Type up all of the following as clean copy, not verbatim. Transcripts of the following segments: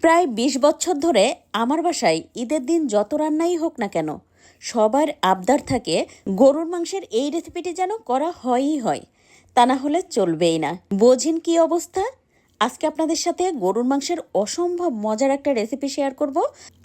প্রায় ২০ বছর ধরে আমার বাসায় ঈদের দিন যত রান্নাই হোক না কেন, সবার আবদার থাকে গরুর মাংসের এই রেসিপিটি যেন করা হয়ই হয়, তা না হলে চলবেই না। বোঝেন কি অবস্থা? আজকে আপনাদের সাথে গরুর মাংসের অসম্ভব মজার একটা রেসিপি শেয়ার করব।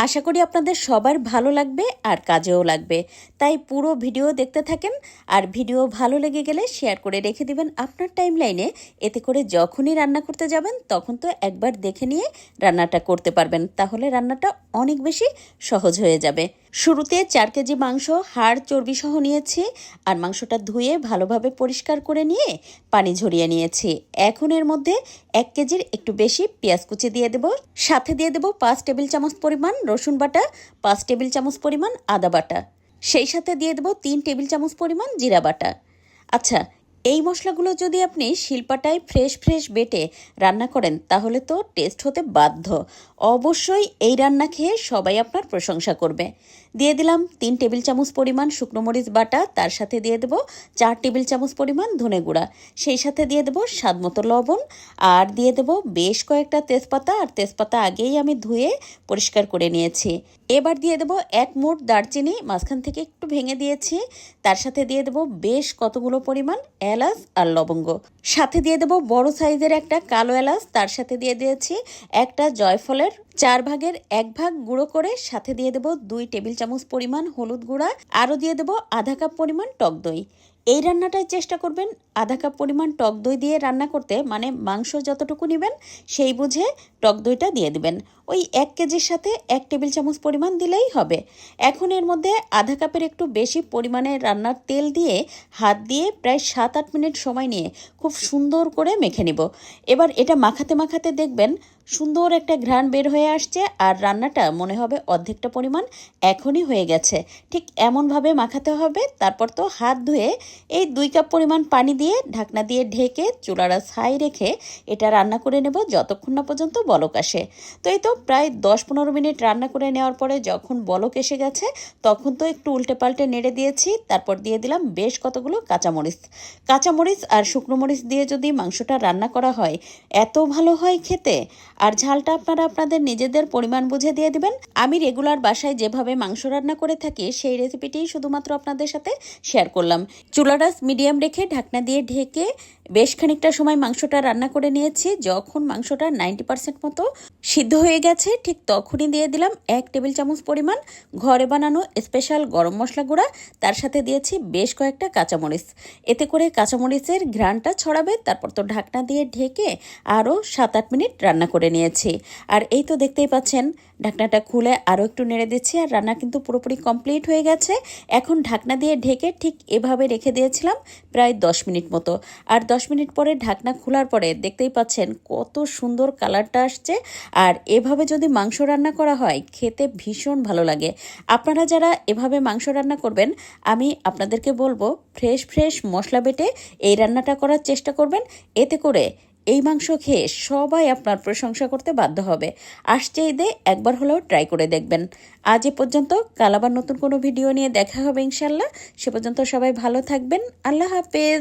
আশা করি আপনাদের সবার ভালো লাগবে আর কাজেও লাগবে, তাই পুরো ভিডিও দেখতে থাকেন। আর ভিডিও ভালো লেগে গেলে শেয়ার করে রেখে দিবেন আপনার টাইমলাইনে, এতে করে যখনই রান্না করতে যাবেন তখন তো একবার দেখে নিয়ে রান্নাটা করতে পারবেন, তাহলে রান্নাটা অনেক বেশি সহজ হয়ে যাবে। শুরুতে 4 কেজি মাংস হাড় চর্বি সহ নিয়েছি, আর মাংসটা ধুয়ে ভালোভাবে পরিষ্কার করে নিয়ে পানি ঝরিয়ে নিয়েছি। এখন এর মধ্যে 1 কেজির একটু বেশি পেঁয়াজ কুচি দিয়ে দেব, সাথে দিয়ে দেব 5 টেবিল চামচ পরিমাণ রসুন বাটা, 5 টেবিল চামচ পরিমাণ আদা বাটা, সেই সাথে দিয়ে দেব 3 টেবিল চামচ পরিমাণ জিরা বাটা। আচ্ছা, এই মশলাগুলো যদি আপনি শিলপাটায় ফ্রেশ বেটে রান্না করেন তাহলে তো টেস্ট হতে বাধ্য। অবশ্যই এই রান্না খেয়ে সবাই আপনার প্রশংসা করবে। দিয়ে দিলাম 3 টেবিল চামচ পরিমাণ শুকনো মরিচ বাটা, তার সাথে দিয়ে দেব 4 টেবিল চামচ পরিমাণ ধনে গুঁড়া, সেই সাথে দিয়ে দেব স্বাদ মতো লবণ, আর দিয়ে দেব বেশ কয়েকটা তেজপাতা। আর তেজপাতা আগেই আমি ধুয়ে পরিষ্কার করে নিয়েছি। এবার দিয়ে দেব 1 মুঠ দারচিনি, মাঝখান থেকে একটু ভেঙে দিয়েছি। তার সাথে দিয়ে দেব বেশ কতগুলো পরিমাণ এলাচ আর লবঙ্গ, সাথে দিয়ে দেব বড় সাইজের একটা কালো এলাচ, তার সাথে দিয়ে দিয়েছি একটা জয়ফলের 4 ভাগের 1 ভাগ গুঁড়ো করে, সাথে দিয়ে দেব 2 টেবিল চামচ পরিমাণ হলুদ গুঁড়া, আরও দিয়ে দেব আধা কাপ পরিমাণ টক দই। এই রান্নাটায় চেষ্টা করবেন আধা কাপ পরিমাণ টক দই দিয়ে রান্না করতে, মানে মাংস যতটুকু নেবেন সেই বুঝে টক দইটা দিয়ে দিবেন। ওই 1 কেজির সাথে 1 টেবিল চামচ পরিমাণ দিলেই হবে। এখন এর মধ্যে আধা কাপের একটু বেশি পরিমাণে রান্নার তেল দিয়ে হাত দিয়ে প্রায় 7-8 মিনিট সময় নিয়ে খুব সুন্দর করে মেখে নিব। এবার এটা মাখাতে মাখাতে দেখবেন সুন্দর একটা ঘ্রাণ বের হয়ে আসছে, আর রান্নাটা মনে হবে অর্ধেকটা পরিমাণ এখনই হয়ে গেছে। ঠিক এমনভাবে মাখাতে হবে। তারপর তো হাত ধুয়ে এই 2 কাপ পরিমাণ পানি দিয়ে ঢাকনা দিয়ে ঢেকে চুলার আঁচ হাই রেখে এটা রান্না করে নেব যতক্ষণ না পর্যন্ত বলক আসে। তো এই তো প্রায় 10-15 মিনিট রান্না করে নেওয়ার পরে যখন বলক এসে গেছে তখন তো একটু উল্টে পাল্টে নেড়ে দিয়েছি। তারপর দিয়ে দিলাম বেশ কতগুলো কাঁচামরিচ আর শুকনো মরিচ দিয়ে যদি মাংসটা রান্না করা হয় এত ভালো হয় খেতে। আর ঝালটা আপনারা আপনাদের নিজেদের পরিমাণ বুঝে দিয়ে দিবেন। আমি রেগুলার বাসায় যেভাবে মাংস রান্না করে থাকি সেই রেসিপিটি শুধুমাত্র আপনাদের সাথে শেয়ার করলাম। চুলার আঁচ মিডিয়াম রেখে ঢাকনা দিয়ে ঢেকে বেশ খানিকটা সময় মাংসটা রান্না করে নিয়েছি। যখন মাংসটা 90% মতো সিদ্ধ হয়ে গেছে ঠিক তখনই দিয়ে দিলাম 1 টেবিল চামচ পরিমাণ ঘরে বানানো স্পেশাল গরম মশলা গুঁড়া, তার সাথে দিয়েছি বেশ কয়েকটা কাঁচামরিচ। এতে করে কাঁচামরিচের ঘ্রাণটা ছড়াবে। তারপর তো ঢাকনা দিয়ে ঢেকে আরও 7-8 মিনিট রান্না করে নিয়েছি। আর এই তো দেখতেই পাচ্ছেন ঢাকনাটা খুলে আরও একটু নেড়ে দিচ্ছি, আর রান্না কিন্তু পুরোপুরি কমপ্লিট হয়ে গেছে। এখন ঢাকনা দিয়ে ঢেকে ঠিক এভাবে রেখে দিয়েছিলাম প্রায় 10 মিনিট মতো। আর 10 মিনিট পরে ঢাকনা খোলার পরে দেখতেই পাচ্ছেন কত সুন্দর কালারটা আসছে। আর এভাবে যদি মাংস রান্না করা হয় খেতে ভীষণ ভালো লাগে। আপনারা যারা এভাবে মাংস রান্না করবেন আমি আপনাদেরকে বলবো ফ্রেশ মশলা বেটে এই রান্নাটা করার চেষ্টা করবেন। এতে করে এই মাংস খেয়ে সবাই আপনার প্রশংসা করতে বাধ্য হবে। আসছে ঈদে একবার হলেও ট্রাই করে দেখবেন। আজ এ পর্যন্ত, কাল আবার নতুন কোনো ভিডিও নিয়ে দেখা হবে ইনশাল্লাহ। সে পর্যন্ত সবাই ভালো থাকবেন। আল্লাহ হাফেজ।